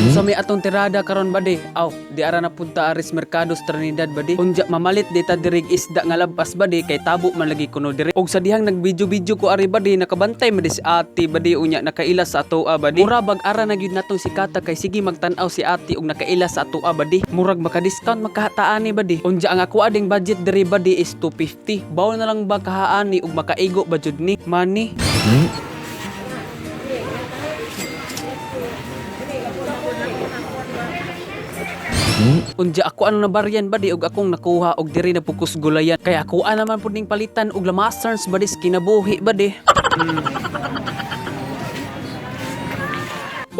Sa may atong tirada karon badi, aw di ara na punta aris Mercados Trinidad badi. Unja mamalit dita dirig isda nga lampas badi kay tabo man lagi kuno diri. Og sa dihang nagbidyo-bidyo ko ari badi nakabantay man si ate badi unya nakailas sa atoa badi. Mura bag ara na gyud natong sikata kay sige magtan-aw si ate og nakailas sa atoa badi. Murag maka-discount makahataani badi. Unja ang ako ading budget diri badi is 250. Bawo na lang ba kahaani og makaigo ba jud ni money. Unja ako ano na baryan badi og akong nakuha og diri na pukus gulayan kay ako naman pud ning palitan og lamasarns badi kinabuhi badi.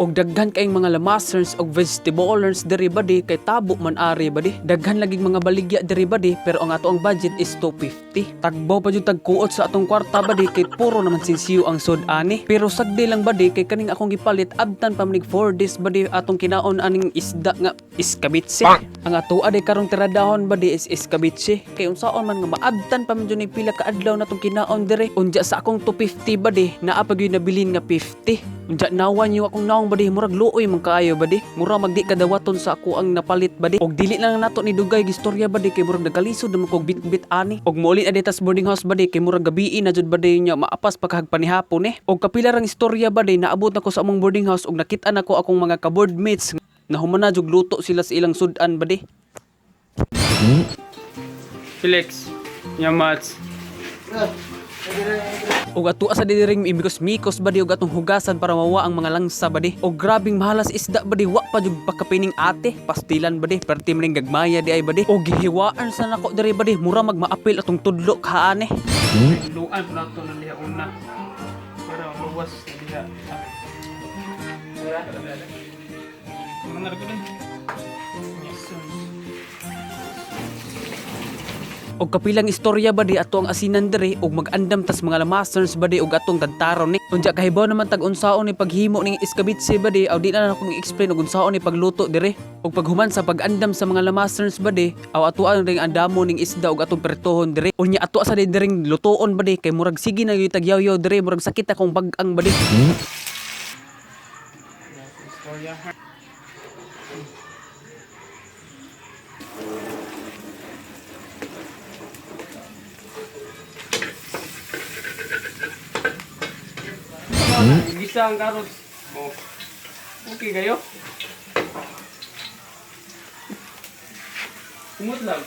Og daghan kayong mga lamasarns og vegetablers diri badi kay tabo man ari badi. Daghan laging mga baligya diri badi pero ang ato ang budget is 250. Tagbaw pa jud tagkuot sa atong kwarta badi kay puro naman sinsiyo ang sud ani. Pero sagdi lang badi kay kaning akong gipalit abtan pa manig 4 days badi atong kinaon aning isda nga iskabitse. Ang ato ade karong tiradahon badi is iskabitse kay unsaon man nga maabtan pa man jud ni pila ka adlaw natong kinaon diri. Unja sa akong 250 badi naa pa gyud nabilin nga 50. Unja nawan yo akong naong badi murag luoy man kaayo badi. Mura magdi kadawaton sa ako ang napalit badi. Og dili lang nato ni dugay gistorya badi kay murag nagalisod naman kog bit-bit ani. Og moulin adetas boarding house badi kay murag gabi na jud badi nya maapas pagkahag panihapon eh. Og kapila rang istorya badi naabot nako sa among boarding house og nakita nako akong mga ka-board mates na humana jud luto sila sa ilang sudan badi. Felix, Yamats. Og ato asa diring imikos-mikos badi og atong hugasan para mawa ang mga langsa badi. Og grabing mahalas isda badi wa pa jud pagkapining ate, pastilan badi, perti maning gagmaya di ay badi. Og gihiwaan sa nako diri badi, mura magmaapil atong tudlo kaane. Luan nato na liha una. Para luwas diha. Mangar ko din. Og kapilang istorya badi ato ang asinan diri og mag-andam tas mga lamasarns badi og atong tantaron ni. Unja kahibaw naman tag unsaon ni paghimo ning iskabitse badi aw di na akong i-explain og unsaon ni pagluto diri. Og paghuman sa pag-andam sa mga lamasarns badi aw atuan ring andamo ning isda og atong pertohon diri. Unya ato sa diring lutoon badi kay murag sige na gyud tagyaw-yaw diri murag sakit akong bag-ang badi. Istorya. Gisa ang carrots. Oh. Okay kayo? Kumot lang.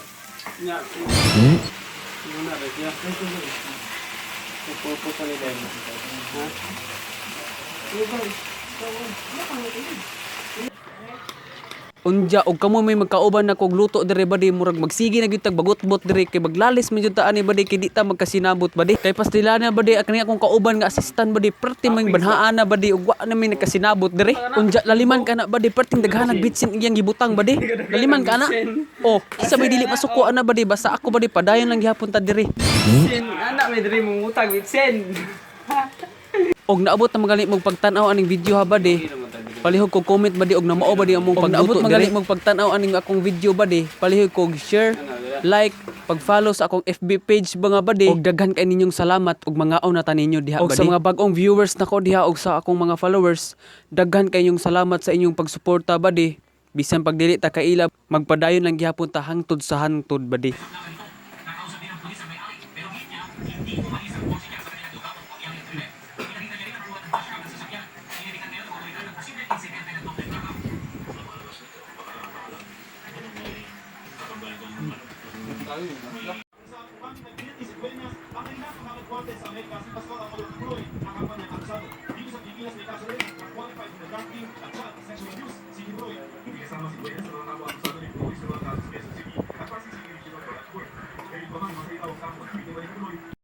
Nya. Muna ba siya? Pupo sa nila. Ha? Unja og kamo may magkauban na kog luto diri badi murag magsige na gyud tag bagot-bot diri kay maglalis man jud ta ani badi kay di ta magkasinabot badi kay pastilana badi akani akong kauban nga assistant badi perti man banhaan na badi ug wa na may nakasinabot diri. Unja laliman kana badi perting daghan bitsin iyang gibutang badi laliman kana. Oh isa may dili masuko ana badi basta ako badi padayon lang gihapon ta diri. Bitsin ana may diri mong utang bitsin. Og naabot na magali mong pagtan-aw aning video ha badi. Palihog ko comment badi og namao badi among pagluto diri mong pagtan-aw aning akong video badi. Palihog ko share, like, pag-follow sa akong FB page mga badi. Og daghan kay ninyong salamat og mangaon na taninyo diha badi. Og sa mga bag-ong viewers nako diha og sa akong mga followers, daghan kayong salamat sa inyong pagsuporta badi. Bisan pag dili ta kaila, magpadayon lang gihapon ta hangtod sa hangtod badi.